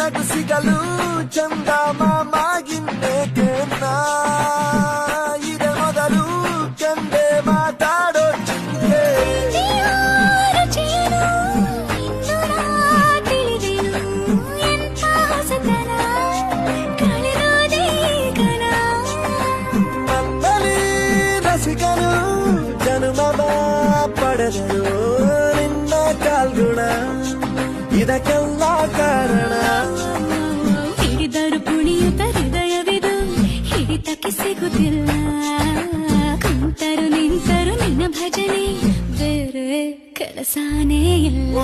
ನಗು ಸಿಗಲು ಚಂದ ಮಾಮಾಗಿನ್ನೇಕೆನ್ನ ಇದೆ ಮೊದಲು ಕಂಡೆ ಮಾತಾಡೋ ಚಿಂತೆ ನನ್ನಲ್ಲಿ ರಸಿಕನು ಜನುಮವ ಪಡೆದರು ನಿನ್ನ ಕಾಲ್ಗುಣ ಇದಕ್ಕೆಲ್ಲ ಕಾರಣ ಹಿಡಿದರು ಕುಣಿಯುತ್ತ ಹೃದಯವಿದು ಹಿಡಿತಕ್ಕೆ ಸಿಗುತ್ತಿಲ್ಲ ಕುಂತರು ನಿಂತರು ನಿನ್ನ ಭಜನೆ ಬೇರೆ ಕೆಲಸನೇ ಇಲ್ಲ